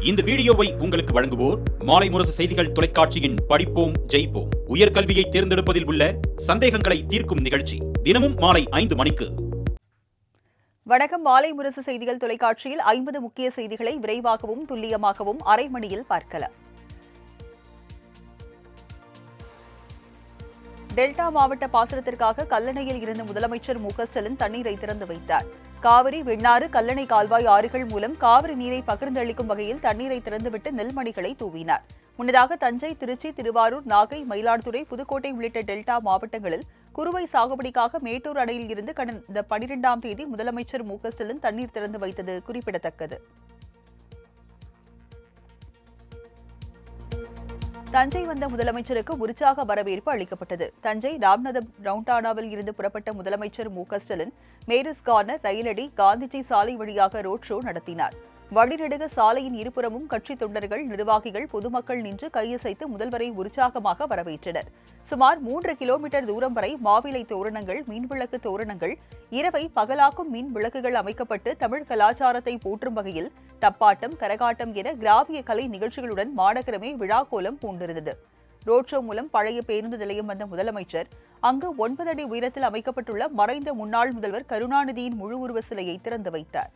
இந்த வீடியோவை உங்களுக்கு வழங்குவோர் மாலை முரசு செய்திகள் தொலைக்காட்சியின் படிப்போம் ஜெயிப்போம் உயர்கல்வியை தேர்ந்தெடுப்பதில் உள்ள சந்தேகங்களை தீர்க்கும் நிகழ்ச்சி தினமும் மாலை 5 மணிக்கு. வணக்கம். மாலை முரசு செய்திகள் தொலைக்காட்சியில் 50 முக்கிய செய்திகளை விரைவாகவும் துல்லியமாகவும் அரை மணியில் பார்க்கலாம். டெல்டா மாவட்ட பாசனத்திற்காக கல்லணையில் இருந்த முதலமைச்சர் மு.க.ஸ்டாலின் தண்ணீரை திறந்து வைத்தார். காவிரி, வெண்ணாறு, கல்லணை கால்வாய் ஆறுகள் மூலம் காவிரி நீரை பகிர்ந்தளிக்கும் வகையில் தண்ணீரை திறந்துவிட்டு நெல்மணிகளை தூவினார். முன்னதாக தஞ்சை, திருச்சி, திருவாரூர், நாகை, மயிலாடுதுறை, புதுக்கோட்டை உள்ளிட்ட டெல்டா மாவட்டங்களில் குறுவை சாகுபடிக்காக மேட்டூர் அணையில் இருந்து கடந்த 12ஆம் தேதி முதலமைச்சர் மு.க.ஸ்டாலின் தண்ணீர் திறந்து வைத்தது குறிப்பிடத்தக்கது. தஞ்சை வந்த முதலமைச்சருக்கு உற்சாக வரவேற்பு அளிக்கப்பட்டது. தஞ்சை ராம்நாதம் ரவுண்டானாவில் இருந்து புறப்பட்ட முதலமைச்சர் மு.க.ஸ்டாலின் மேரிஸ் கார்னர், ரயிலடி, காந்திஜி சாலை வழியாக ரோட் ஷோ நடத்தினார். வழிநெடுக சாலையின் இருபுறமும் கட்சித் தொண்டர்கள், நிர்வாகிகள், பொதுமக்கள் நின்று கையசைத்து முதல்வரை உற்சாகமாக வரவேற்றனர். சுமார் 3 கிலோமீட்டர் தூரம் வரை மாவிலை தோரணங்கள், மீன்விளக்கு தோரணங்கள், இரவை பகலாக்கும் மின் விளக்குகள் அமைக்கப்பட்டு தமிழ் கலாச்சாரத்தை போற்றும் வகையில் தப்பாட்டம், கரகாட்டம் என கிராமிய கலை நிகழ்ச்சிகளுடன் மாநகரமே விழாக்கோலம் பூண்டிருந்தது. ரோட் ஷோ மூலம் பழைய பேருந்து நிலையம் வந்த முதலமைச்சர் அங்கு 9 அடி உயரத்தில் அமைக்கப்பட்டுள்ள மறைந்த முன்னாள் முதல்வர் கருணாநிதியின் முழு உருவ சிலையை திறந்து வைத்தார்.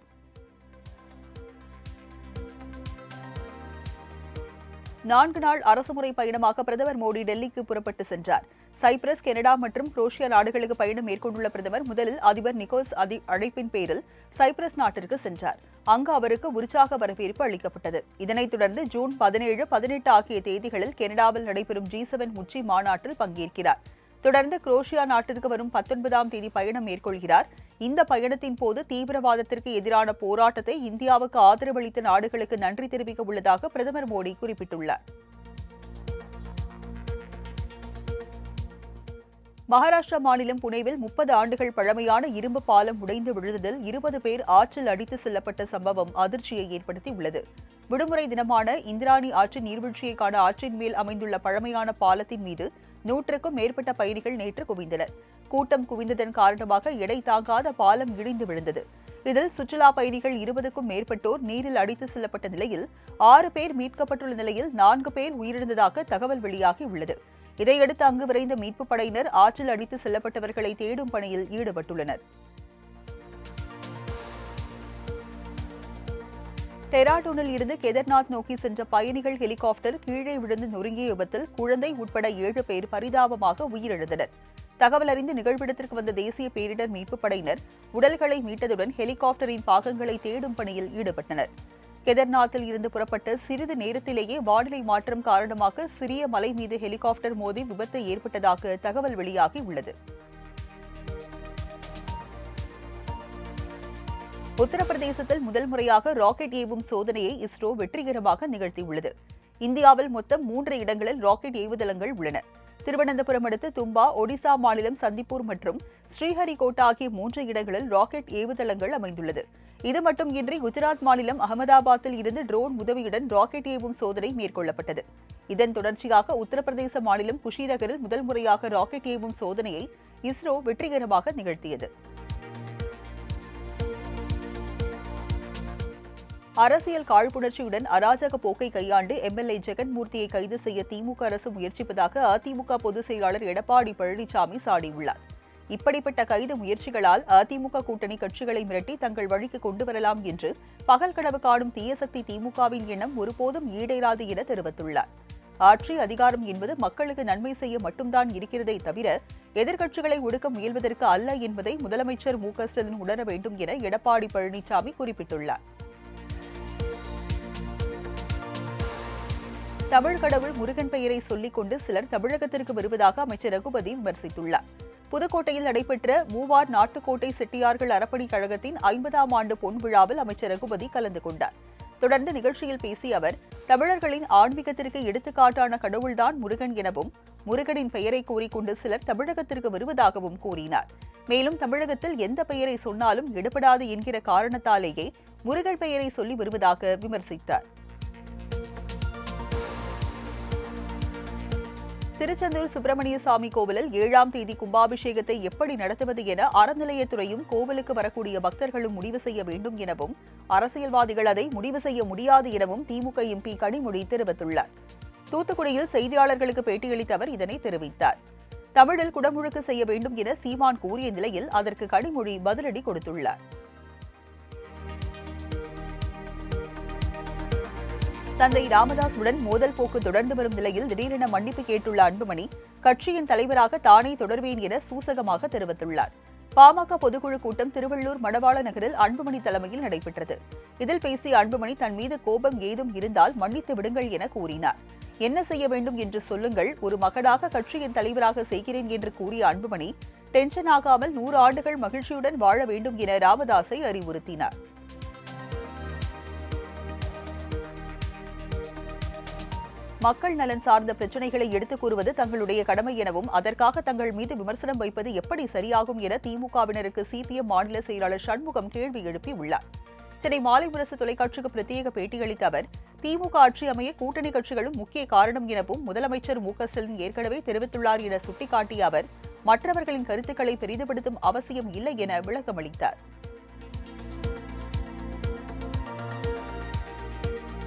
4 நாள் அரசுமுறை பயணமாக பிரதமர் மோடி டெல்லிக்கு புறப்பட்டு சென்றார். சைப்ரஸ், கனடா மற்றும் குரோஷியா நாடுகளுக்கு பயணம் மேற்கொண்டுள்ள பிரதமர் முதலில் அதிபர் நிக்கோஸ் அழைப்பின் பேரில் சைப்ரஸ் நாட்டிற்கு சென்றார். அங்கு அவருக்கு உற்சாக வரவேற்பு அளிக்கப்பட்டது. இதனைத் தொடர்ந்து ஜூன் 17, 18 ஆகிய தேதிகளில் கனடாவில் நடைபெறும் G7 உச்சி மாநாட்டில் பங்கேற்கிறார். தொடர்ந்து குரோஷியா நாட்டிற்கு வரும் 19ஆம் தேதி பயணம் மேற்கொள்கிறார். இந்த பயணத்தின் போது தீவிரவாதத்திற்கு எதிரான போராட்டத்தை இந்தியாவுக்கு ஆதரவளித்த நாடுகளுக்கு நன்றி தெரிவிக்க உள்ளதாக பிரதமர் மோடி குறிப்பிட்டுள்ளார். மகாராஷ்டிரா மாநிலம் புனேவில் 30 ஆண்டுகள் பழமையான இரும்பு பாலம் உடைந்து விழுந்ததில் 20 பேர் ஆற்றில் அடித்து செல்லப்பட்ட சம்பவம் அதிர்ச்சியை ஏற்படுத்தியுள்ளது. விடுமுறை தினமான இந்திராணி ஆற்றின் நீர்வீழ்ச்சியை காண ஆற்றின் மேல் அமைந்துள்ள பழமையான பாலத்தின் மீது 100க்கும் மேற்பட்ட பயணிகள் நேற்று குவிந்தனர். கூட்டம் குவிந்ததன் காரணமாக எடை தாங்காத பாலம் இடிந்து விழுந்தது. இதில் சுற்றுலா பயணிகள் 20க்கும் மேற்பட்டோர் நீரில் அடித்து செல்லப்பட்ட நிலையில் 6 பேர் மீட்கப்பட்டுள்ள நிலையில் 4 பேர் உயிரிழந்ததாக தகவல் வெளியாகியுள்ளது. இதையடுத்து அங்கு விரைந்த மீட்புப் படையினர் ஆற்றில் அடித்து செல்லப்பட்டவர்களை தேடும் பணியில் ஈடுபட்டுள்ளனர். டெராடூனில் இருந்து கேதார்நாத் நோக்கி சென்ற பயணிகள் ஹெலிகாப்டர் கீழே விழுந்து நொறுங்கிய விபத்தில் குழந்தை உட்பட 7 பேர் பரிதாபமாக உயிரிழந்தனர். தகவல் அறிந்து நிகழ்விடத்திற்கு வந்த தேசிய பேரிடர் மீட்புப் படையினர் உடல்களை மீட்டதுடன் ஹெலிகாப்டரின் பாகங்களை தேடும் பணியில் ஈடுபட்டனர். கேதார்நாத்தில் இருந்து புறப்பட்ட சிறிது நேரத்திலேயே வானிலை மாற்றம் காரணமாக சிறிய மலை மீது ஹெலிகாப்டர் மோதி விபத்து ஏற்பட்டதாக தகவல் வெளியாகியுள்ளது. உத்தரப்பிரதேசத்தில் முதல் முறையாக ராக்கெட் ஏவும் சோதனையை இஸ்ரோ வெற்றிகரமாக நிகழ்த்தியுள்ளது. இந்தியாவில் மொத்தம் 3 இடங்களில் ராக்கெட் ஏவுதளங்கள் உள்ளன. திருவனந்தபுரம் அடுத்த தும்பா, ஒடிசா மாநிலம் சந்திப்பூர் மற்றும் ஸ்ரீஹரிகோட்டா ஆகிய 3 இடங்களில் ராக்கெட் ஏவுதளங்கள் அமைந்துள்ளது. இது மட்டுமின்றி குஜராத் மாநிலம் அகமதாபாத்தில் இருந்து ட்ரோன் உதவியுடன் ராக்கெட் ஏவும் சோதனை மேற்கொள்ளப்பட்டது. இதன் தொடர்ச்சியாக உத்தரப்பிரதேச மாநிலம் குஷிநகரில் முதல் முறையாக ராக்கெட் ஏவும் சோதனையை இஸ்ரோ வெற்றிகரமாக நிகழ்த்தியது. அரசியல் காழ்ப்புணர்ச்சியுடன் அராஜக போக்கை கையாண்டு எம்எல்ஏ ஜெகன்மூர்த்தியை கைது செய்ய திமுக அரசு முயற்சிப்பதாக அதிமுக பொதுச் செயலாளர் எடப்பாடி பழனிசாமி சாடியுள்ளார். இப்படிப்பட்ட கைது முயற்சிகளால் அதிமுக கூட்டணி கட்சிகளை மிரட்டி தங்கள் வழிக்கு கொண்டு வரலாம் என்று பகல் கனவு காணும் தீயசக்தி திமுகவின் எண்ணம் ஒருபோதும் ஈடேறாது என தெரிவித்துள்ளார். ஆட்சி அதிகாரம் என்பது மக்களுக்கு நன்மை செய்ய மட்டும்தான் இருக்கிறதே தவிர எதிர்க்கட்சிகளை ஒடுக்க முயல்வதற்கு அல்ல என்பதை முதலமைச்சர் மு.க.ஸ்டாலின் உணர வேண்டும் என எடப்பாடி பழனிசாமி குறிப்பிட்டுள்ளார். தமிழ் கடவுள் முருகன் பெயரை சொல்லிக் கொண்டு சிலர் தமிழகத்திற்கு வருவதாக அமைச்சர் ரகுபதி விமர்சித்துள்ளார். புதுக்கோட்டையில் நடைபெற்ற மூவார் நாட்டுக்கோட்டை செட்டியார்கள் அறப்பணிக் கழகத்தின் 50ஆம் ஆண்டு பொன் விழாவில் அமைச்சர் ரகுபதி கலந்து கொண்டார். தொடர்ந்து நிகழ்ச்சியில் பேசிய அவர், தமிழர்களின் ஆன்மீகத்திற்கு எடுத்துக்காட்டான கடவுள்தான் முருகன் எனவும் முருகனின் பெயரை கூறிக்கொண்டு சிலர் தமிழகத்திற்கு வருவதாகவும் கூறினார். மேலும் தமிழகத்தில் எந்த பெயரை சொன்னாலும் எடுபடாது என்கிற காரணத்தாலேயே முருகன் பெயரை சொல்லி வருவதாக விமர்சித்தார். திருச்செந்தூர் சுப்பிரமணிய சாமி கோவிலில் 7ஆம் தேதி கும்பாபிஷேகத்தை எப்படி நடத்துவது என அறநிலையத்துறையும் கோவிலுக்கு வரக்கூடிய பக்தர்களும் முடிவு செய்ய வேண்டும் எனவும் அரசியல்வாதிகள் அதை முடிவு செய்ய முடியாது எனவும் திமுக எம்பி கனிமொழி தெரிவித்துள்ளார். தூத்துக்குடியில் செய்தியாளர்களுக்கு பேட்டியளித்த அவர் இதனை தெரிவித்தார். தமிழில் குடமுழுக்கு செய்ய வேண்டும் என சீமான் கூறிய நிலையில் அதற்கு கனிமொழி பதிலடி கொடுத்துள்ளார். தந்தை ராமதாசுடன் மோதல் போக்கு தொடர்ந்து வரும் நிலையில் திடீரென மன்னிப்பு கேட்டுள்ள அன்புமணி கட்சியின் தலைவராக தானே தொடர்வேன் என சூசகமாக தெரிவித்துள்ளார். பாமக பொதுக்குழு கூட்டம் திருவள்ளூர் மணவாள நகரில் அன்புமணி தலைமையில் நடைபெற்றது. இதில் பேசிய அன்புமணி தன் மீது கோபம் ஏதும் இருந்தால் மன்னித்து விடுங்கள் என கூறினார். என்ன செய்ய வேண்டும் என்று சொல்லுங்கள், ஒரு மகனாக கட்சியின் தலைவராக செய்கிறேன் என்று கூறிய அன்புமணி டென்ஷன் ஆகாமல் 100 ஆண்டுகள் மகிழ்ச்சியுடன் வாழ வேண்டும் என ராமதாஸை அறிவுறுத்தினார். மக்கள் நலன் சார்ந்த பிரச்சினைகளை எடுத்துக் கூறுவது தங்களுடைய கடமை எனவும் அதற்காக தங்கள் மீது விமர்சனம் வைப்பது எப்படி சரியாகும் என திமுகவினருக்கு சிபிஎம் மாநில செயலாளர் சண்முகம் கேள்வி எழுப்பியுள்ளார். சென்னை மாலை முரசு தொலைக்காட்சிக்கு பிரத்யேக பேட்டியளித்த அவர் திமுக ஆட்சி அமைய கூட்டணி கட்சிகளும் முக்கிய காரணம் எனவும் முதலமைச்சர் மு.க.ஸ்டாலின் ஏற்கனவே தெரிவித்துள்ளார் என சுட்டிக்காட்டிய அவர் மற்றவர்களின் கருத்துக்களை பெரிதுபடுத்தும் அவசியம் இல்லை என விளக்கமளித்தார்.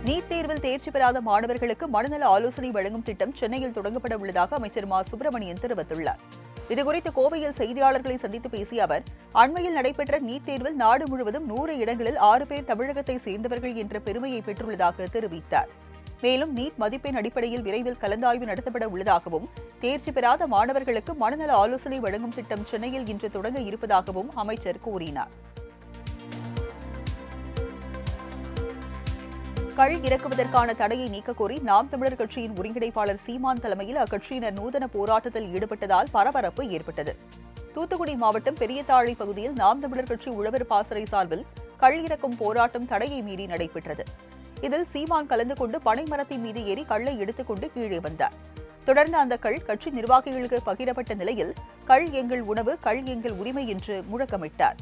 நீட் தேர்வில் தேர்ச்சி பெறாத மாணவர்களுக்கு மனநல ஆலோசனை வழங்கும் திட்டம் சென்னையில் தொடங்கப்பட உள்ளதாக அமைச்சர் மா. சுப்பிரமணியன் தெரிவித்துள்ளார். இதுகுறித்து கோவையில் செய்தியாளர்களை சந்தித்து பேசிய அவர் அண்மையில் நடைபெற்ற நீட் தேர்வில் நாடு முழுவதும் 100 இடங்களில் 6 பேர் தமிழகத்தை சேர்ந்தவர்கள் என்ற பெருமையை பெற்றுள்ளதாக தெரிவித்தார். மேலும் நீட் மதிப்பெண் அடிப்படையில் விரைவில் கலந்தாய்வு நடத்தப்பட உள்ளதாகவும் தேர்ச்சி பெறாத மாணவர்களுக்கு மனநல ஆலோசனை வழங்கும் திட்டம் சென்னையில் இன்று தொடங்க இருப்பதாகவும் அமைச்சர் கூறினார். கள் இறக்குவதற்கான தடையை நீக்கக் கோரி நாம் தமிழர் கட்சியின் ஒருங்கிணைப்பாளர் சீமான் தலைமையில் அக்கட்சியினர் நூதன போராட்டத்தில் ஈடுபட்டதால் பரபரப்பு ஏற்பட்டது. தூத்துக்குடி மாவட்டம் பெரியதாழை பகுதியில் நாம் தமிழர் கட்சி உழவர் பாசறை சார்பில் கள் இறக்கும் போராட்டம் தடையை மீறி நடைபெற்றது. இதில் சீமான் கலந்து கொண்டு பனை மரத்தின் மீது ஏறி கல்லை எடுத்துக்கொண்டு கீழே வந்தார். தொடர்ந்து அந்த கள் கட்சி நிர்வாகிகளுக்கு பகிரப்பட்ட நிலையில் கள் எங்கள் உணவு, கள் எங்கள் உரிமை என்று முழக்கமிட்டார்.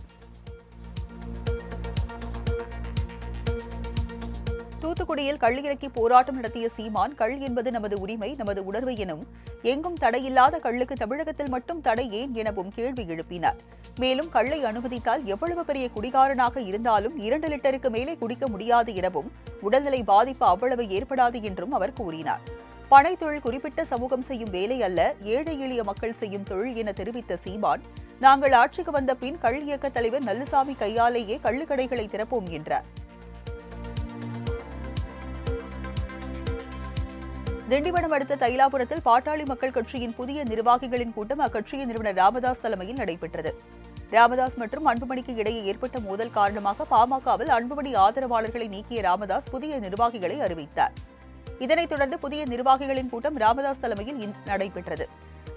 தூத்துக்குடியில் கள் இறக்கி போராட்டம் நடத்திய சீமான் கள் என்பது நமது உரிமை, நமது உணர்வு எனும் எங்கும் தடையில்லாத கள்ளுக்கு தமிழகத்தில் மட்டும் தடை ஏன் எனவும் கேள்வி எழுப்பினார். மேலும் கள்ளை அனுமதித்தால் எவ்வளவு பெரிய குடிகாரனாக இருந்தாலும் 2 லிட்டருக்கு மேலே குடிக்க முடியாது எனவும் உடல்நிலை பாதிப்பு அவ்வளவு ஏற்படாது என்றும் அவர் கூறினார். பனை தொழில் குறிப்பிட்ட சமூகம் செய்யும் வேலை அல்ல, ஏழை எளிய மக்கள் செய்யும் தொழில் என தெரிவித்த சீமான் நாங்கள் ஆட்சிக்கு வந்த பின் கள் இயக்க தலைவர் நல்லுசாமி கையாலேயே கள்ளுக்கடைகளை திறப்போம் என்றார். திண்டிவனம் அடுத்த தைலாபுரத்தில் பாட்டாளி மக்கள் கட்சியின் புதிய நிர்வாகிகளின் கூட்டம் அக்கட்சியின் நிறுவனர் ராமதாஸ் தலைமையில் நடைபெற்றது. ராமதாஸ் மற்றும் அன்புமணிக்கு இடையே ஏற்பட்ட மோதல் காரணமாக பாமகவில் அன்புமணி ஆதரவாளர்களை நீக்கிய ராமதாஸ் புதிய நிர்வாகிகளை அறிவித்தார். இதனைத் தொடர்ந்து புதிய நிர்வாகிகளின் கூட்டம் ராமதாஸ் தலைமையில் நடைபெற்றது.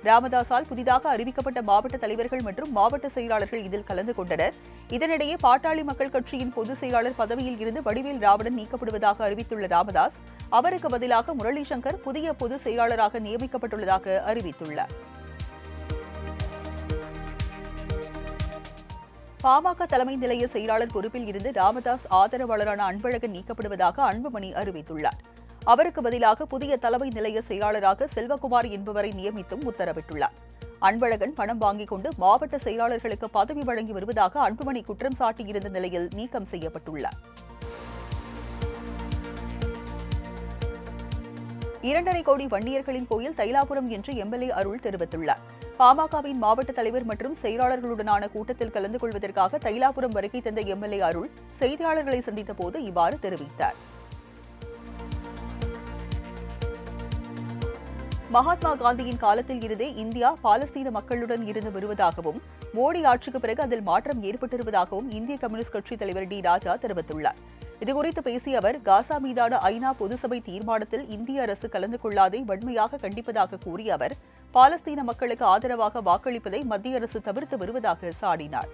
ராமதாஸால் புதிதாக அறிவிக்கப்பட்ட மாவட்ட தலைவர்கள் மற்றும் மாவட்ட செயலாளர்கள் இதில் கலந்து கொண்டனர். இதனிடையே பாட்டாளி மக்கள் கட்சியின் பொதுச் செயலாளர் பதவியில் இருந்து வடிவேல் ராவணன் நீக்கப்படுவதாக அறிவித்துள்ள ராமதாஸ் அவருக்கு பதிலாக முரளி சங்கர் புதிய பொதுச் செயலாளராக நியமிக்கப்பட்டுள்ளதாக அறிவித்துள்ளார். பாமக தலைமை நிலைய செயலாளர் பொறுப்பில் இருந்து ராமதாஸ் ஆதரவாளரான அன்பழகன் நீக்கப்படுவதாக அன்புமணி அறிவித்துள்ளார். அவருக்கு பதிலாக புதிய தலைமை நிலைய செயலாளராக செல்வகுமார் என்பவரை நியமித்தும் உத்தரவிட்டுள்ளார். அன்பழகன் பணம் வாங்கிக் கொண்டு மாவட்ட செயலாளர்களுக்கு பதவி வழங்கி வருவதாக அன்புமணி குற்றம் சாட்டியிருந்த நிலையில் நீக்கம் செய்யப்பட்டுள்ளார். 2.5 கோடி வன்னியர்களின் கோயில் தைலாபுரம் என்று எம்எல்ஏ அருள் தெரிவித்துள்ளார். பாமகவின் மாவட்ட தலைவர் மற்றும் செயலாளர்களுடனான கூட்டத்தில் கலந்து கொள்வதற்காக தைலாபுரம் வருகை தந்த எம்எல்ஏ அருள் செய்தியாளர்களை சந்தித்த போது இவ்வாறு தெரிவித்தார். மகாத்மா காந்தியின் காலத்தில் இருந்தே இந்தியா பாலஸ்தீன மக்களுடன் இருந்து வருவதாகவும் மோடி ஆட்சிக்கு பிறகு அதில் மாற்றம் ஏற்பட்டிருப்பதாகவும் இந்திய கம்யூனிஸ்ட் கட்சித் தலைவர் டி. ராஜா தெரிவித்துள்ளார். இதுகுறித்து பேசிய அவர் காசா மீதான ஐநா பொதுசபை தீர்மானத்தில் இந்திய அரசு கலந்து கொள்ளாதை வன்மையாக கண்டிப்பதாக கூறிய அவர் பாலஸ்தீன மக்களுக்கு ஆதரவாக வாக்களிப்பதை மத்திய அரசு தவிர்த்து வருவதாக சாடினார்.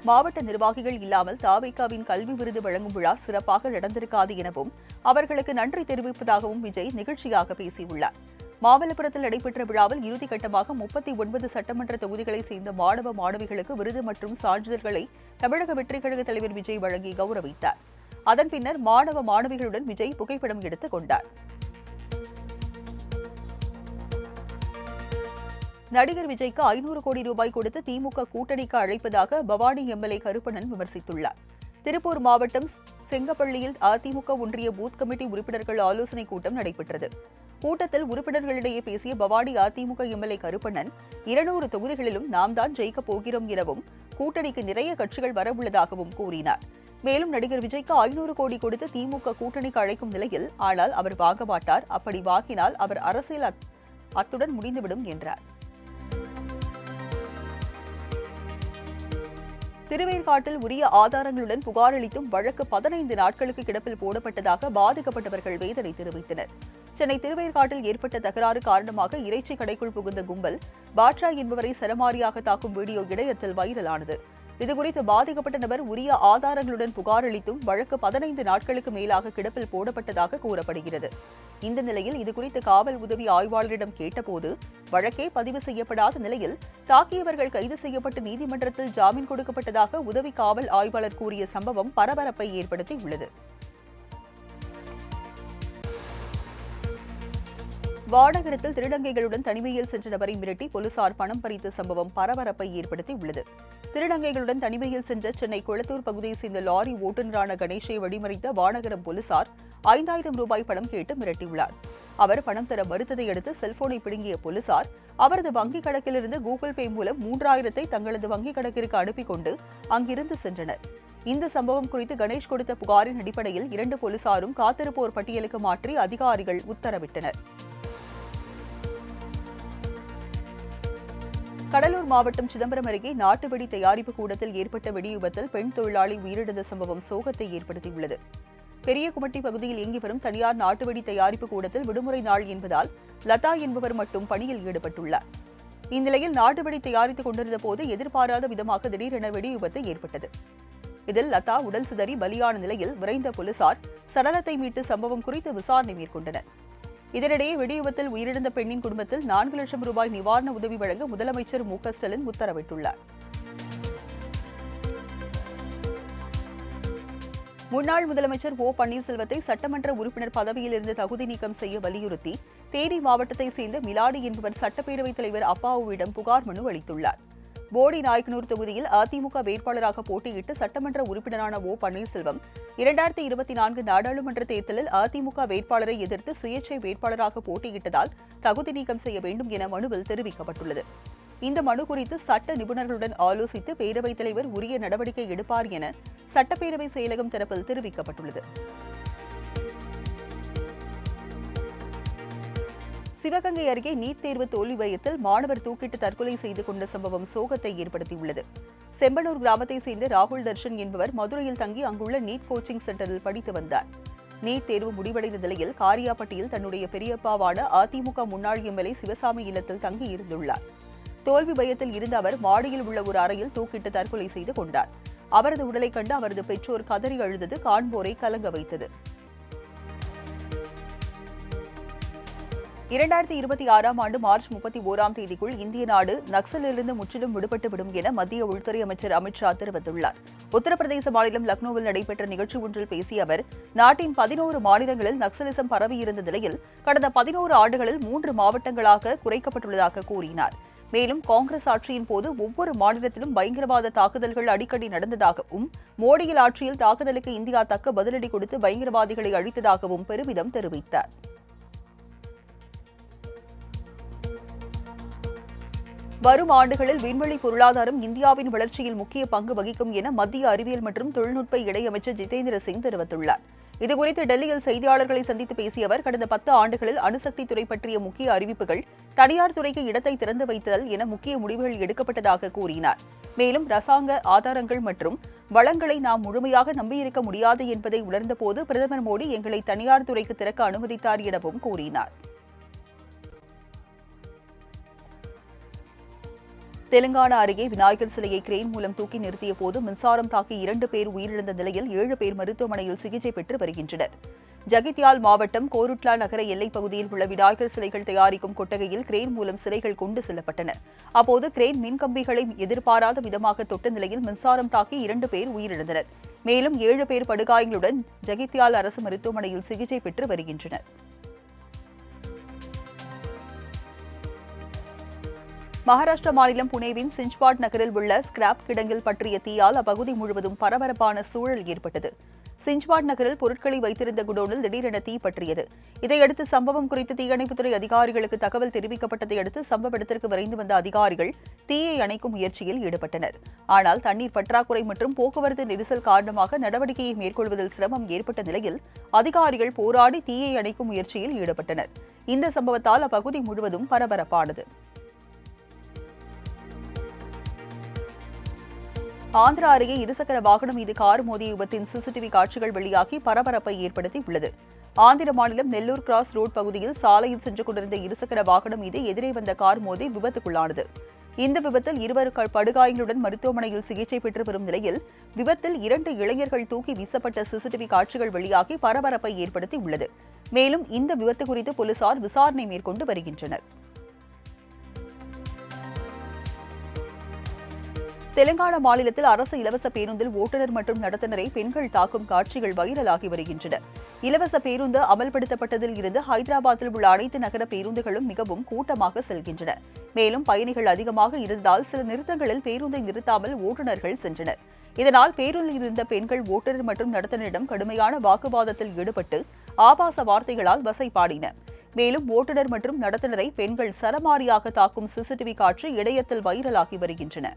மாவட்ட நிர்வாகிகள் இல்லாமல் தாவேகாவின் கல்வி விருது வழங்கும் விழா சிறப்பாக நடந்திருக்காது எனவும் அவர்களுக்கு நன்றி தெரிவிப்பதாகவும் விஜய் நிகழ்ச்சியாக பேசியுள்ளார். மாமல்லபுரத்தில் நடைபெற்ற விழாவில் இறுதிக்கட்டமாக 39 சட்டமன்ற தொகுதிகளைச் சேர்ந்த மாணவ மாணவிகளுக்கு விருது மற்றும் சான்றிதழ்களை தமிழக வெற்றிக் கழக தலைவர் விஜய் வழங்கி கௌரவித்தார். அதன் பின்னர் மாணவ மாணவிகளுடன் விஜய் புகைப்படம் எடுத்துக் கொண்டார். நடிகர் விஜய்க்கு 500 கோடி ரூபாய் கொடுத்து திமுக கூட்டணிக்கு அழைப்பதாக பவானி எம்எல்ஏ கருப்பணன் விமர்சித்துள்ளார். திருப்பூர் மாவட்டம் செங்கப்பள்ளியில் அதிமுக ஒன்றிய பூத் கமிட்டி உறுப்பினர்கள் ஆலோசனைக் கூட்டம் நடைபெற்றது. கூட்டத்தில் உறுப்பினர்களிடையே பேசிய பவானி அதிமுக எம்எல்ஏ கருப்பணன் 200 தொகுதிகளிலும் நாம் தான் ஜெயிக்கப் போகிறோம் எனவும் கூட்டணிக்கு நிறைய கட்சிகள் வரவுள்ளதாகவும் கூறினார். மேலும் நடிகர் விஜய்க்கு 500 கோடி கொடுத்து திமுக கூட்டணிக்கு அழைக்கும் நிலையில் ஆனால் அவர் வாங்க மாட்டார், அப்படி வாங்கினால் அவர் அரசியல் அத்துடன் முடிந்துவிடும் என்றார். திருவேற்காட்டில் உரிய ஆதாரங்களுடன் புகார் அளித்தும் வழக்கு 15 நாட்களுக்கு கிடப்பில் போடப்பட்டதாக பாதிக்கப்பட்டவர்கள் வேதனை தெரிவித்தனர். சென்னை திருவேற்காட்டில் ஏற்பட்ட தகராறு காரணமாக இறைச்சி கடைக்குள் புகுந்த கும்பல் பாட்ஷா என்பவரை சரமாரியாக தாக்கும் வீடியோ இணையத்தில் வைரலானது. இதுகுறித்து பாதிக்கப்பட்ட நபர் உரிய ஆதாரங்களுடன் புகார் அளித்தும் வழக்கு 15 நாட்களுக்கு மேலாக கிடப்பில் போடப்பட்டதாக கூறப்படுகிறது. இந்த நிலையில் இதுகுறித்து காவல் உதவி ஆய்வாளரிடம் கேட்டபோது வழக்கே பதிவு செய்யப்படாத நிலையில் தாக்கியவர்கள் கைது செய்யப்பட்டு நீதிமன்றத்தில் ஜாமீன் கொடுக்கப்பட்டதாக உதவி காவல் ஆய்வாளர் கூறிய சம்பவம் பரபரப்பை ஏற்படுத்தியுள்ளது. வாடகரத்தில் திருநங்கைகளுடன் தனிமையில் சென்ற நபரை மிரட்டி போலீசார் பணம் பறித்த சம்பவம் பரபரப்பை ஏற்படுத்தியுள்ளது. திருநங்கைகளுடன் தனிமையில் சென்ற சென்னை கொளத்தூர் பகுதியைச் சேர்ந்த லாரி ஓட்டுநரான கணேஷை வழிமறித்த வானகரம் போலீசார் 5000 ரூபாய் பணம் கேட்டு மிரட்டியுள்ளார். அவர் பணம் தர மறுத்ததை அடுத்து செல்போனை பிடுங்கிய போலீசார் அவரது வங்கிக் கணக்கிலிருந்து கூகுள் பே மூலம் 3000 தங்களது வங்கிக் கணக்கிற்கு அனுப்பிக் கொண்டு அங்கிருந்து சென்றனர். இந்த சம்பவம் குறித்து கணேஷ் கொடுத்த புகாரின் அடிப்படையில் 2 போலீசாரும் காத்திருப்போர் பட்டியலுக்கு மாற்றி அதிகாரிகள் உத்தரவிட்டனர். கடலூர் மாவட்டம் சிதம்பரம் அருகே நாட்டு வெடி தயாரிப்பு கூடத்தில் ஏற்பட்ட வெடிவிபத்தில் பெண் தொழிலாளி உயிரிழந்த சம்பவம் சோகத்தை ஏற்படுத்தியுள்ளது. பெரியகுமட்டி பகுதியில் இயங்கி வரும் தனியார் நாட்டு வெடி தயாரிப்பு கூடத்தில் விடுமுறை நாள் என்பதால் லதா என்பவர் மட்டும் பணியில் ஈடுபட்டுள்ளார். இந்நிலையில் நாட்டு வெடி தயாரித்துக் கொண்டிருந்த போது எதிர்பாராத விதமாக திடீரென வெடி விபத்து ஏற்பட்டது. இதில் லதா உடல் சிதறி பலியான நிலையில் விரைந்த போலீசார் சடலத்தை மீட்டு சம்பவம் குறித்து விசாரணை மேற்கொண்டனர். இதனிடையே வெடிவிபத்தில் உயிரிழந்த பெண்ணின் குடும்பத்தில் 4 லட்சம் ரூபாய் நிவாரண உதவி வழங்க முதலமைச்சர் மு.க.ஸ்டாலின் உத்தரவிட்டுள்ளார். முன்னாள் முதலமைச்சர் ஓ பன்னீர்செல்வத்தை சட்டமன்ற உறுப்பினர் பதவியிலிருந்து தகுதி நீக்கம் செய்ய வலியுறுத்தி தேனி மாவட்டத்தைச் சேர்ந்த மிலாடி என்பவர் சட்டப்பேரவைத் தலைவர் அப்பாவுவிடம் புகார் மனு அளித்துள்ளார். போடி நாயக்கனூர் தொகுதியில் அதிமுக வேட்பாளராக போட்டியிட்டு சட்டமன்ற உறுப்பினரான ஓ பன்னீர்செல்வம் 2024 நாடாளுமன்ற தேர்தலில் அதிமுக வேட்பாளரை எதிர்த்து சுயேட்சை வேட்பாளராக போட்டியிட்டதால் தகுதி நீக்கம் செய்ய வேண்டும் என மனுவில் தெரிவிக்கப்பட்டுள்ளது. இந்த மனு குறித்து சட்ட நிபுணர்களுடன் ஆலோசித்து பேரவைத் தலைவர் உரிய நடவடிக்கை எடுப்பார் என சட்டப்பேரவை செயலகம் தரப்பில் தெரிவிக்கப்பட்டுள்ளது. சிவகங்கை அருகே நீட் தேர்வு தோல்வி பயத்தில் மாணவர் தூக்கிட்டு தற்கொலை செய்து கொண்ட சம்பவம் சோகத்தை ஏற்படுத்தியுள்ளது. செம்பனூர் கிராமத்தைச் சேர்ந்த ராகுல் தர்ஷன் என்பவர் மதுரையில் தங்கி அங்குள்ள நீட் கோச்சிங் சென்டரில் படித்து வந்தார். நீட் தேர்வு முடிவடைந்த நிலையில் காரியாப்பட்டியில் தன்னுடைய பெரியப்பாவான அதிமுக முன்னாள் எம்எல்ஏ சிவசாமி இல்லத்தில் தங்கி இருந்துள்ளார். தோல்வி பயத்தில் இருந்த அவர் மாடியில் உள்ள ஒரு அறையில் தூக்கிட்டு தற்கொலை செய்து கொண்டார். அவரது உடலை கண்டு அவரது பெற்றோர் கதறி அழுதது காண்போரை கலங்க வைத்தது. 2026ஆம் ஆண்டு மார்ச் 31ஆம் தேதிக்குள் இந்திய நாடு நக்சலிலிருந்து முற்றிலும் விடுபட்டுவிடும் என மத்திய உள்துறை அமைச்சர் அமித் ஷா தெரிவித்துள்ளார். உத்தரப்பிரதேச மாநிலம் லக்னோவில் நடைபெற்ற நிகழ்ச்சி ஒன்றில் பேசிய அவர், நாட்டின் 11 மாநிலங்களில் நக்சலிசம் பரவியிருந்த நிலையில் கடந்த 11 ஆண்டுகளில் 3 மாவட்டங்களாக குறைக்கப்பட்டுள்ளதாக கூறினார். மேலும் காங்கிரஸ் ஆட்சியின் போது ஒவ்வொரு மாநிலத்திலும் பயங்கரவாத தாக்குதல்கள் அடிக்கடி நடந்ததாகவும், மோடியின் ஆட்சியில் தாக்குதலுக்கு இந்தியா தக்க பதிலடி கொடுத்து பயங்கரவாதிகளை அழித்ததாகவும் பெருமிதம் தெரிவித்தார். வரும் ஆண்டுகளில் விண்வெளி பொருளாதாரம் இந்தியாவின் வளர்ச்சியில் முக்கிய பங்கு வகிக்கும் என மத்திய அறிவியல் மற்றும் தொழில்நுட்ப இணையமைச்சர் ஜிதேந்திர சிங் தெரிவித்துள்ளார். இதுகுறித்து டெல்லியில் செய்தியாளர்களை சந்தித்து பேசிய அவர், கடந்த 10 ஆண்டுகளில் அணுசக்தி துறை பற்றிய முக்கிய அறிவிப்புகள், தனியார் துறைக்கு இடத்தை திறந்து வைத்தல் என முக்கிய முடிவுகள் எடுக்கப்பட்டதாக கூறினார். மேலும் அரசாங்க ஆதாரங்கள் மற்றும் வளங்களை நாம் முழுமையாக நம்பியிருக்க முடியாது என்பதை உணர்ந்தபோது பிரதமர் மோடி எங்களை தனியார் துறைக்கு திறக்க அனுமதித்தார் எனவும் கூறினார். தெலுங்கானா அருகே விநாயகர் சிலையை கிரேன் மூலம் தூக்கி நிறுத்திய போது மின்சாரம் தாக்கி 2 பேர் உயிரிழந்த நிலையில் 7 பேர் மருத்துவமனையில் சிகிச்சை பெற்று வருகின்றனர். ஜகித்யால் மாவட்டம் கோருட்லா நகர எல்லைப் பகுதியில் உள்ள விநாயகர் சிலைகள் தயாரிக்கும் கொட்டகையில் கிரேன் மூலம் சிலைகள் கொண்டு செல்லப்பட்டன. அப்போது கிரேன் மின்கம்பிகளை எதிர்பாராத விதமாக தொட்ட நிலையில் மின்சாரம் தாக்கி 2 பேர் உயிரிழந்தனர். மேலும் 7 பேர் படுகாயங்களுடன் ஜகித்யால் அரசு மருத்துவமனையில் சிகிச்சை பெற்று வருகின்றனர். மகாராஷ்டிரா மாநிலம் புனேவின் சிஞ்ச்வாட் நகரில் உள்ள ஸ்கிராப் கிடங்கில் பற்றிய தீயால் அப்பகுதி முழுவதும் பரபரப்பான சூழல் ஏற்பட்டது. சிஞ்ச்வாட் நகரில் பொருட்களை வைத்திருந்த குடோனில் திடீரென தீ பற்றியது. இதையடுத்து சம்பவம் குறித்து தீயணைப்புத்துறை அதிகாரிகளுக்கு தகவல் தெரிவிக்கப்பட்டதை அடுத்து சம்பவ இடத்திற்கு விரைந்து வந்த அதிகாரிகள் தீயை அணைக்கும் முயற்சியில் ஈடுபட்டனர். ஆனால் தண்ணீர் பற்றாக்குறை மற்றும் போக்குவரத்து நெரிசல் காரணமாக நடவடிக்கையை மேற்கொள்வதில் சிரமம் ஏற்பட்ட நிலையில் அதிகாரிகள் போராடி தீயை அணைக்கும் முயற்சியில் ஈடுபட்டனர். இந்த சம்பவத்தால் அப்பகுதி முழுவதும் பரபரப்பானது. ஆந்திரா அருகே இருசக்கர வாகனம் மீது கார் மோதிய விபத்தின் சிசிடிவி காட்சிகள் வெளியாகி பரபரப்பை ஏற்படுத்தியுள்ளது. ஆந்திர மாநிலம் நெல்லூர் கிராஸ் ரோட் பகுதியில் சாலையில் சென்று கொண்டிருந்த இருசக்கர வாகனம் மீது எதிரே வந்த கார் மோதி விபத்துக்குள்ளானது. இந்த விபத்தில் 2 படுகாயங்களுடன் மருத்துவமனையில் சிகிச்சை பெற்று வரும் நிலையில் விபத்தில் 2 இளைஞர்கள் தூக்கி வீசப்பட்ட சிசிடிவி காட்சிகள் வெளியாகி பரபரப்பை ஏற்படுத்தியுள்ளது. மேலும் இந்த விபத்து குறித்து போலீசார் விசாரணை மேற்கொண்டு வருகின்றனர். தெலுங்கானா மாநிலத்தில் அரசு இலவச பேருந்தில் ஓட்டுநர் மற்றும் நடத்துனரை பெண்கள் தாக்கும் காட்சிகள் வைரலாகி வருகின்றன. இலவச பேருந்து அமல்படுத்தப்பட்டதில் இருந்து ஹைதராபாத்தில் உள்ள அனைத்து நகர பேருந்துகளும் மிகவும் கூட்டமாக செல்கின்றன. மேலும் பயணிகள் அதிகமாக இருந்ததால் சில நிறுத்தங்களில் பேருந்தை நிறுத்தாமல் ஓட்டுநர்கள் சென்றனர். இதனால் பேருந்தில் இருந்த பெண்கள் ஓட்டுநர் மற்றும் நடத்துனரிடம் கடுமையான வாக்குவாதத்தில் ஈடுபட்டு ஆபாச வார்த்தைகளால் வசைபாடினர். மேலும் ஓட்டுநர் மற்றும் நடத்துனரை பெண்கள் சரமாரியாக தாக்கும் சிசிடிவி காட்சி இணையத்தில் வைரலாகி வருகின்றன.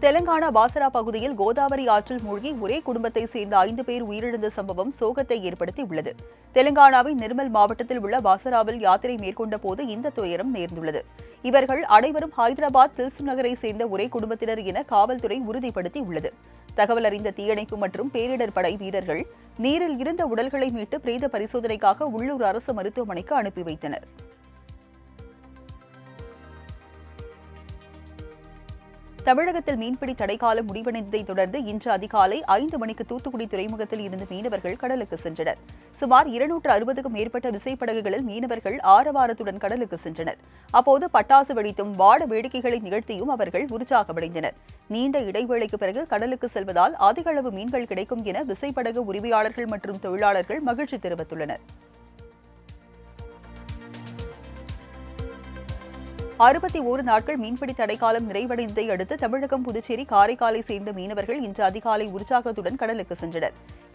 தெலங்கானா பாசரா பகுதியில் கோதாவரி ஆற்றில் மூழ்கி ஒரே குடும்பத்தை சேர்ந்த 5 பேர் உயிரிழந்த சம்பவம் சோகத்தை ஏற்படுத்தியுள்ளது. தெலங்கானாவின் நிர்மல் மாவட்டத்தில் உள்ள பாசராவில் யாத்திரை மேற்கொண்ட போது இந்த துயரம் நேர்ந்துள்ளது. இவர்கள் அனைவரும் ஹைதராபாத் தில்சு நகரை சேர்ந்த ஒரே குடும்பத்தினர் என காவல்துறை உறுதிப்படுத்தியுள்ளது. தகவல் அறிந்த தீயணைப்பு மற்றும் பேரிடர் படை வீரர்கள் நீரில் இருந்த உடல்களை மீட்டு பிரேத பரிசோதனைக்காக உள்ளூர் அரசு மருத்துவமனைக்கு அனுப்பி வைத்தனர். தமிழகத்தில் மீன்பிடி தடைக்காலம் முடிவடைந்ததைத் தொடர்ந்து இன்று அதிகாலை 5 மணிக்கு தூத்துக்குடி துறைமுகத்தில் இருந்து மீனவர்கள் கடலுக்கு சென்றனர். சுமார் 260க்கும் மேற்பட்ட விசைப்படகுகளில் மீனவர்கள் ஆரவாரத்துடன் கடலுக்கு சென்றனர். அப்போது பட்டாசு வெடித்தும் வாட வேடிக்கைகளை நிகழ்த்தியும் அவர்கள் உற்சாகமடைந்தனர். நீண்ட இடைவேளைக்கு பிறகு கடலுக்கு செல்வதால் அதிக அளவு மீன்கள் கிடைக்கும் என விசைப்படகு உரிமையாளர்கள் மற்றும் தொழிலாளர்கள் மகிழ்ச்சி தெரிவித்துள்ளனர். 61 நாட்கள் மீன்பிடி தடைக்காலம் நிறைவடைந்ததை அடுத்து தமிழகம், புதுச்சேரி, காரைக்காலை சேர்ந்த மீனவர்கள் இன்று அதிகாலை உற்சாகத்துடன் கடலுக்கு சென்றனர்.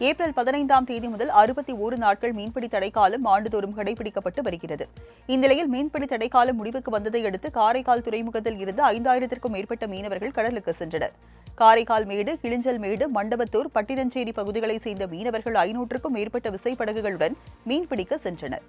ஏப்ரல் 15ஆம் தேதி முதல் 61 நாட்கள் மீன்பிடி தடைக்காலம் ஆண்டுதோறும் கடைபிடிக்கப்பட்டு வருகிறது. இந்நிலையில் மீன்பிடி தடைக்காலம் முடிவுக்கு வந்ததை அடுத்து காரைக்கால் துறைமுகத்தில் இருந்து 5000க்கும் மேற்பட்ட மீனவர்கள் கடலுக்கு சென்றனர். காரைக்கால் மேடு, கிளிஞ்சல் மேடு, மண்டபத்தூர், பட்டினஞ்சேரி பகுதிகளைச் சேர்ந்த மீனவர்கள் 500க்கும் மேற்பட்ட விசைப்படகுகளுடன் மீன்பிடிக்க சென்றனர்.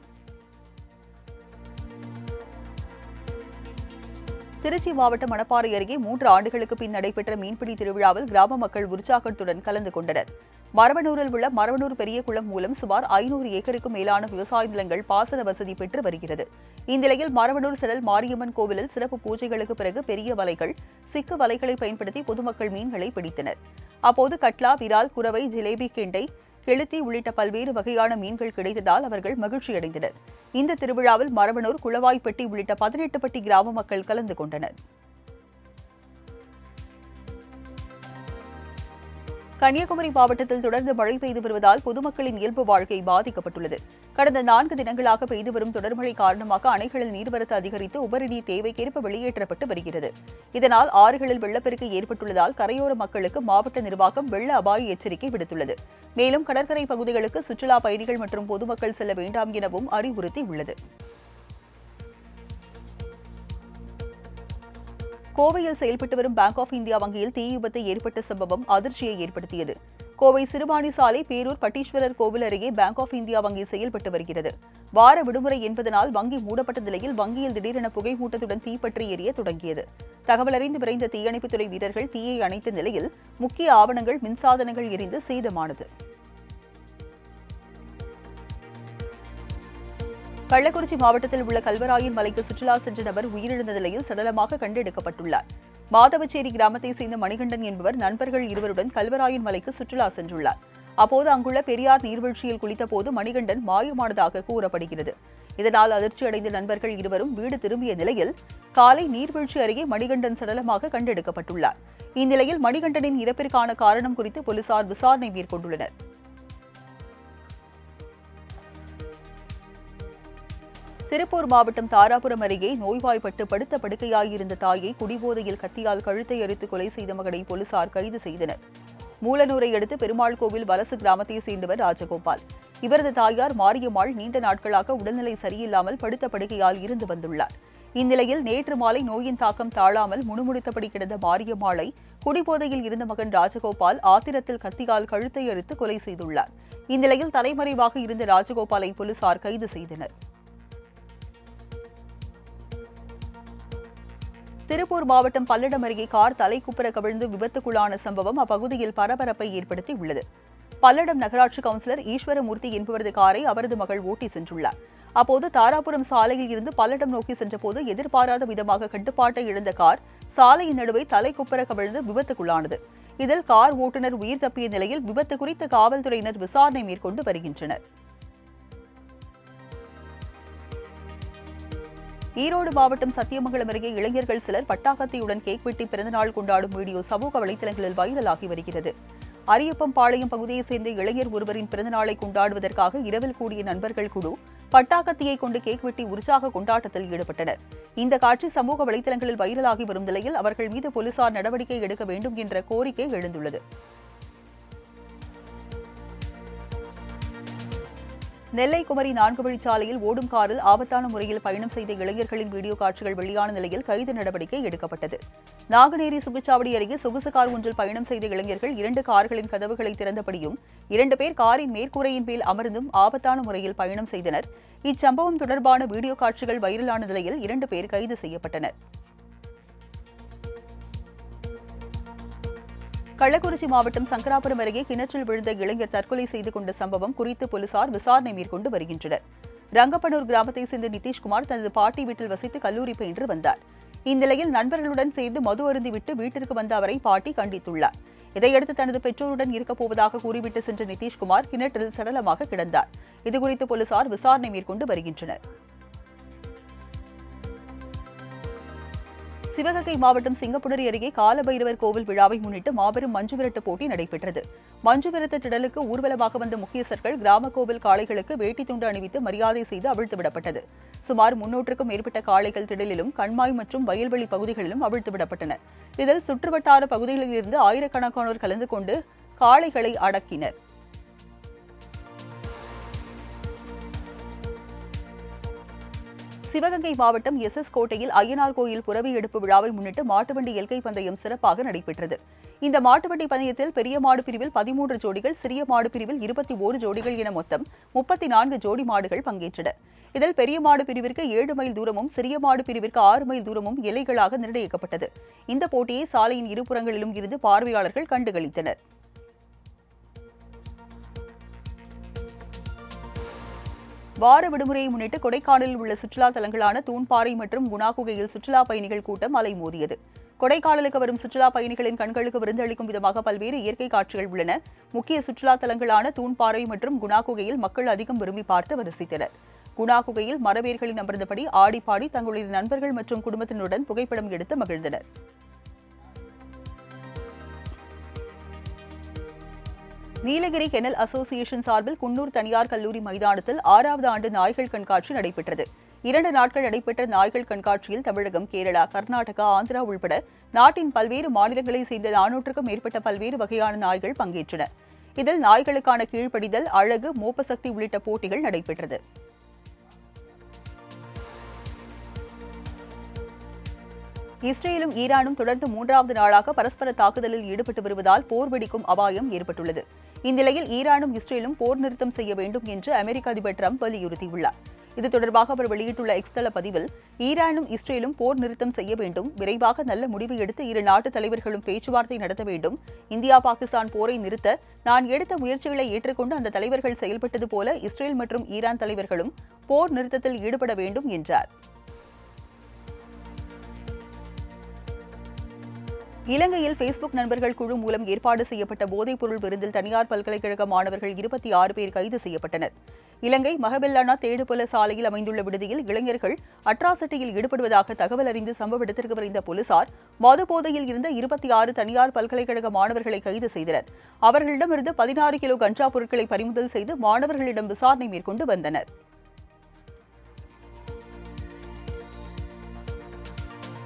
திருச்சி மாவட்டம் மணப்பாறை அருகே 3 ஆண்டுகளுக்கு பின் நடைபெற்ற மீன்பிடி திருவிழாவில் கிராம மக்கள் உற்சாகத்துடன் கலந்து கொண்டனர். மரவனூரில் உள்ள மரவனூர் பெரிய குளம் மூலம் சுமார் 500 ஏக்கருக்கும் மேலான விவசாய நிலங்கள் பாசன வசதி பெற்று வருகிறது. இந்நிலையில் மரவனூர் செடல் மாரியம்மன் கோவிலில் சிறப்பு பூஜைகளுக்கு பிறகு பெரிய வலைகள், சிக்கு வலைகளை பயன்படுத்தி பொதுமக்கள் மீன்களை பிடித்தனர். அப்போது கட்லா, விரால், குரவை, ஜிலேபி, கெண்டை, கெளுத்தி உள்ளிட்ட பல்வேறு வகையான மீன்கள் கிடைத்ததால் அவர்கள் மகிழ்ச்சியடைந்தனர். இந்த திருவிழாவில் மரவனூர், குளவாய்ப்பட்டி உள்ளிட்ட 18 பட்டி கிராம மக்கள் கலந்து கொண்டனர். கன்னியாகுமரி மாவட்டத்தில் தொடர்ந்து மழை பெய்து வருவதால் பொதுமக்களின் இயல்பு வாழ்க்கை பாதிக்கப்பட்டுள்ளது. கடந்த 4 தினங்களாக பெய்து வரும் தொடர்மழை காரணமாக அணைகளில் நீர்வரத்து அதிகரித்து உபரிநீர் தேவைக்கேற்ப வெளியேற்றப்பட்டு வருகிறது. இதனால் ஆறுகளில் வெள்ளப்பெருக்கு ஏற்பட்டுள்ளதால் கரையோர மக்களுக்கு மாவட்ட நிர்வாகம் வெள்ள அபாய எச்சரிக்கை விடுத்துள்ளது. மேலும் கடற்கரை பகுதிகளுக்கு சுற்றுலா பயணிகள் மற்றும் பொதுமக்கள் செல்ல வேண்டாம் எனவும் அறிவுறுத்தியுள்ளது. கோவையில் செயல்பட்டு வரும் பேங்க் ஆஃப் இந்தியா வங்கியில் தீ விபத்து ஏற்பட்ட சம்பவம் அதிர்ச்சியை ஏற்படுத்தியது. கோவை சிறுவாணி சாலை பேரூர் பட்டீஸ்வரர் கோவில் அருகே பேங்க் ஆஃப் இந்தியா வங்கி செயல்பட்டு வருகிறது. வார விடுமுறை என்பதனால் வங்கி மூடப்பட்ட நிலையில் வங்கியில் திடீரென புகை மூட்டத்துடன் தீப்பற்றி எரிய தொடங்கியது. தகவல் அறிந்து விரைந்த தீயணைப்புத்துறை வீரர்கள் தீயை அணைத்த நிலையில் முக்கிய ஆவணங்கள், மின்சாதனங்கள் எரிந்து சேதமானது. கள்ளக்குறிச்சி மாவட்டத்தில் உள்ள கல்வராயன் மலைக்கு சுற்றுலா சென்ற நபர் உயிரிழந்த நிலையில் சடலமாக கண்டெடுக்கப்பட்டுள்ளார். மாதவச்சேரி கிராமத்தை சேர்ந்த மணிகண்டன் என்பவர் நண்பர்கள் இருவருடன் கல்வராயன் மலைக்கு சுற்றுலா சென்றுள்ளார். அப்போது அங்குள்ள பெரியார் நீர்வீழ்ச்சியில் குளித்தபோது மணிகண்டன் மாயமானதாக கூறப்படுகிறது. இதனால் அதிர்ச்சியடைந்த நண்பர்கள் இருவரும் வீடு திரும்பிய நிலையில் காலை நீர்வீழ்ச்சி அருகே மணிகண்டன் சடலமாக கண்டெடுக்கப்பட்டுள்ளார். இந்நிலையில் மணிகண்டனின் இறப்பிற்கான காரணம் குறித்து போலீசார் விசாரணை மேற்கொண்டுள்ளனர். திருப்பூர் மாவட்டம் தாராபுரம் அருகே நோய்வாய்ப்பட்டு படுத்த படுக்கையாயிருந்த தாயை குடிபோதையில் கத்தியால் கழுத்தை அறுத்து கொலை செய்த மகனை போலீசார் கைது செய்தனர். மூலனூரை அடுத்து பெருமாள் கோவில் வலசு கிராமத்தை சேர்ந்தவர் ராஜகோபால். இவரது தாயார் மாரியம்மாள் நீண்ட நாட்களாக உடல்நிலை சரியில்லாமல் படுத்த படுக்கையால் இருந்து வந்துள்ளார். இந்நிலையில் நேற்று மாலை நோயின் தாக்கம் தாழாமல் முணுமுணுத்தபடி கிடந்த மாரியம்மாளை குடிபோதையில் இருந்த மகன் ராஜகோபால் ஆத்திரத்தில் கத்தியால் கழுத்தை அறுத்து கொலை செய்துள்ளார். இந்நிலையில் தலைமறைவாக இருந்த ராஜகோபாலை போலீசார் கைது செய்தனர். திருப்பூர் மாவட்டம் பல்லடம் அருகே கார் தலைக்குப்புற கவிழ்ந்து விபத்துக்குள்ளான சம்பவம் அப்பகுதியில் பரபரப்பை ஏற்படுத்தியுள்ளது. பல்லடம் நகராட்சி கவுன்சிலர் ஈஸ்வரமூர்த்தி என்பவரது காரை அவரது மகள் ஓட்டி சென்றுள்ளார். அப்போது தாராபுரம் சாலையில் இருந்து பல்லடம் நோக்கி சென்றபோது எதிர்பாராத விதமாக கட்டுப்பாட்டை இழந்த கார் சாலையின் நடுவே தலைக்குப்புற கவிழ்ந்து விபத்துக்குள்ளானது. இதில் கார் ஓட்டுநர் உயிர் தப்பிய நிலையில் விபத்து குறித்து காவல்துறையினர் விசாரணை மேற்கொண்டு வருகின்றனர். ஈரோடு மாவட்டம் சத்தியமங்கலம் அருகே இளைஞர்கள் சிலர் பட்டாக்கத்தியுடன் கேக் வெட்டி பிறந்தநாள் கொண்டாடும் வீடியோ சமூக வலைதளங்களில் வைரலாகி வருகிறது. அரியப்பம் பாளையம் பகுதியைச் சேர்ந்த இளைஞர் ஒருவரின் பிறந்தநாளை கொண்டாடுவதற்காக இரவில் கூடிய நண்பர்கள் குழு பட்டாக்கத்தியை கொண்டு கேக் வெட்டி உற்சாக கொண்டாட்டத்தில் ஈடுபட்டனர். இந்த காட்சி சமூக வலைதளங்களில் வைரலாகி வரும் நிலையில் அவர்கள் மீது போலீசார் நடவடிக்கை எடுக்க வேண்டும் என்ற கோரிக்கை எழுந்துள்ளது. நெல்லை குமரி 4 வழிச்சாலையில் ஓடும் காரில் ஆபத்தான முறையில் பயணம் செய்த இளைஞர்களின் வீடியோ காட்சிகள் வெளியான நிலையில் கைது நடவடிக்கை எடுக்கப்பட்டது. நாங்குநேரி சுங்கச்சாவடி அருகே சொகுசு கார் ஒன்றில் பயணம் செய்த இளைஞர்கள் 2 கார்களின் கதவுகளை திறந்தபடியும் 2 பேர் காரின் மேற்கூரையின் மேல் அமர்ந்தும் ஆபத்தான முறையில் பயணம் செய்தனர். இச்சம்பவம் தொடர்பான வீடியோ காட்சிகள் வைரலான நிலையில் 2 பேர் கைது செய்யப்பட்டனர். கள்ளக்குறிச்சி மாவட்டம் சங்கராபுரம் அருகே கிணற்றில் விழுந்த இளைஞர் தற்கொலை செய்து கொண்ட சம்பவம் குறித்து போலீசார் விசாரணை மேற்கொண்டு வருகின்றனர். ரங்கப்பனூர் கிராமத்தை சேர்ந்த நிதிஷ்குமார் தனது பாட்டி வீட்டில் வசித்து கல்லூரி பயின்று வந்தார். இந்நிலையில் நண்பர்களுடன் சேர்ந்து மது அருந்திவிட்டு வீட்டிற்கு வந்த அவரை பாட்டி கண்டித்துள்ளார். இதையடுத்து தனது பெற்றோருடன் இருக்கப் போவதாக கூறிவிட்டு சென்ற நிதிஷ்குமார் கிணற்றில் சடலமாக கிடந்தார். இதுகுறித்து போலீசார் விசாரணை மேற்கொண்டு வருகின்றனர். சிவகங்கை மாவட்டம் சிங்கப்புணரி அருகே காலபைரவர் கோவில் விழாவை முன்னிட்டு மாபெரும் மஞ்சுவிரட்டு போட்டி நடைபெற்றது. மஞ்சுவிரட்டு திடலுக்கு ஊர்வலமாக வந்த முக்கியஸ்தர்கள் கிராம கோவில் காளைகளுக்கு வேட்டி துண்டு அணிவித்து மரியாதை செய்து அவிழ்த்துவிடப்பட்டது. சுமார் 300க்கும் மேற்பட்ட காளைகள் திடலிலும் கண்மாய் மற்றும் வயல்வெளி பகுதிகளிலும் அவிழ்த்துவிடப்பட்டன. இதில் சுற்றுவட்டார பகுதிகளில் இருந்து ஆயிரக்கணக்கானோர் கலந்து கொண்டு காளைகளை அடக்கினர். சிவகங்கை மாவட்டம் எஸ் கோட்டையில் அய்யனார் கோயில் புரவி எடுப்பு விழாவை முன்னிட்டு மாட்டுவண்டி எல்கை பந்தயம் சிறப்பாக நடைபெற்றது. இந்த மாட்டுவண்டி பந்தயத்தில் பெரிய மாடு பிரிவில் 13 ஜோடிகள், சிறிய மாடு பிரிவில் 21 ஜோடிகள் என மொத்தம் 34 ஜோடி மாடுகள் பங்கேற்றன. இதில் பெரிய மாடு பிரிவிற்கு 7 மைல் தூரமும் சிறிய மாடு பிரிவிற்கு 6 மைல் தூரமும் எல்லைகளாக நிர்ணயிக்கப்பட்டது. இந்த போட்டியை சாலையின் இருபுறங்களிலும் இருந்து பார்வையாளர்கள் கண்டுகளித்தனர். வார விடுமுறையை முன்னிட்டு கொடைக்கானலில் உள்ள சுற்றுலா தலங்களான தூண்பாறை மற்றும் குணா குகையில் சுற்றுலா பயணிகள் கூட்டம் அலைமோதியது. கொடைக்கானலுக்கு வரும் சுற்றுலா பயணிகளின் கண்களுக்கு விருந்தளிக்கும் விதமாக பல்வேறு இயற்கை காட்சிகள் உள்ளன. முக்கிய சுற்றுலா தலங்களான தூண்பாறை மற்றும் குணா குகையில் மக்கள் அதிகம் விரும்பி பார்த்து ரசித்தனர். குணா குகையில் மரவேர்களில் அமர்ந்தபடி ஆடிப்பாடி தங்களுடைய நண்பர்கள் மற்றும் குடும்பத்தினருடன் புகைப்படம் எடுத்து மகிழ்ந்தனர். நீலகிரி கெனல் அசோசியேஷன் சார்பில் குன்னூர் தனியார் கல்லூரி மைதானத்தில் 6வது ஆண்டு நாய்கள் கண்காட்சி நடைபெற்றது. 2 நாட்கள் நடைபெற்ற நாய்கள் கண்காட்சியில் தமிழகம், கேரளா, கர்நாடகா, ஆந்திரா உள்பட நாட்டின் பல்வேறு மாநிலங்களைச் சேர்ந்த 400க்கும் மேற்பட்ட பல்வேறு வகையான நாய்கள் பங்கேற்றன. இதில் நாய்களுக்கான கீழ்ப்படிதல், அழகு, மோப்ப சக்தி உள்ளிட்ட போட்டிகள் நடைபெற்றது. இஸ்ரேலும் ஈரானும் தொடர்ந்து 3வது நாளாக பரஸ்பர தாக்குதலில் ஈடுபட்டு வருவதால் போர் வெடிக்கும் அபாயம் ஏற்பட்டுள்ளது. இந்நிலையில் ஈரானும் இஸ்ரேலும் போர் நிறுத்தம் செய்ய வேண்டும் என்று அமெரிக்க அதிபர் டிரம்ப் வலியுறுத்தியுள்ளார். இது தொடர்பாக அவர் வெளியிட்டுள்ள எக்ஸ் தள பதிவில், ஈரானும் இஸ்ரேலும் போர் நிறுத்தம் செய்ய வேண்டும், விரைவாக நல்ல முடிவு எடுத்து இரு நாட்டு தலைவர்களும் பேச்சுவார்த்தை நடத்த வேண்டும். இந்தியா பாகிஸ்தான் போரை நிறுத்த நான் எடுத்த முயற்சிகளை ஏற்றுக்கொண்டு அந்த தலைவர்கள் செயல்பட்டது போல இஸ்ரேல் மற்றும் ஈரான் தலைவர்களும் போர் நிறுத்தத்தில் ஈடுபட வேண்டும் என்றார். இலங்கையில் ஃபேஸ்புக் நண்பர்கள் குழு மூலம் ஏற்பாடு செய்யப்பட்ட போதைப்பொருள் விருந்தில் தனியார் பல்கலைக்கழக மாணவர்கள் 26 பேர் கைது செய்யப்பட்டனர். இலங்கை மகபெல்லானா தேடுபொல சாலையில் அமைந்துள்ள விடுதியில் இளைஞர்கள் அட்ராசிட்டியில் ஈடுபடுவதாக தகவல் அறிந்து சம்பவ இடத்திற்கு விரைந்த போலீசார் மது போதையில் இருந்த 26 தனியார் பல்கலைக்கழக மாணவர்களை கைது செய்தனர். அவர்களிடமிருந்து 16 கிலோ கஞ்சா பொருட்களை பறிமுதல் செய்து மாணவர்களிடம் விசாரணை மேற்கொண்டு வந்தனர்.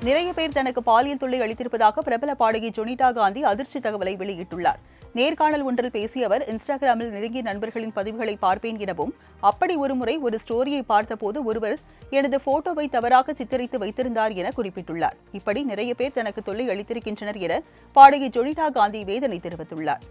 நிறைய பேர் தனக்கு பாலியல் தொல்லை அளித்திருப்பதாக பிரபல பாடகி ஜொனிட்டா காந்தி அதிர்ச்சி தகவலை வெளியிட்டுள்ளார். நேர்காணல் ஒன்றில் பேசிய அவர், இன்ஸ்டாகிராமில் நெருங்கிய நண்பர்களின் பதிவுகளை பார்ப்பேன் எனவும், அப்படி ஒருமுறை ஒரு ஸ்டோரியை பார்த்தபோது ஒருவர் எனது போட்டோவை தவறாக சித்தரித்து வைத்திருந்தார் என குறிப்பிட்டுள்ளார். இப்படி நிறைய பேர் தனக்கு தொல்லை அளித்திருக்கின்றனர் என பாடகி ஜொனிட்டா காந்தி வேதனை தெரிவித்துள்ளார்.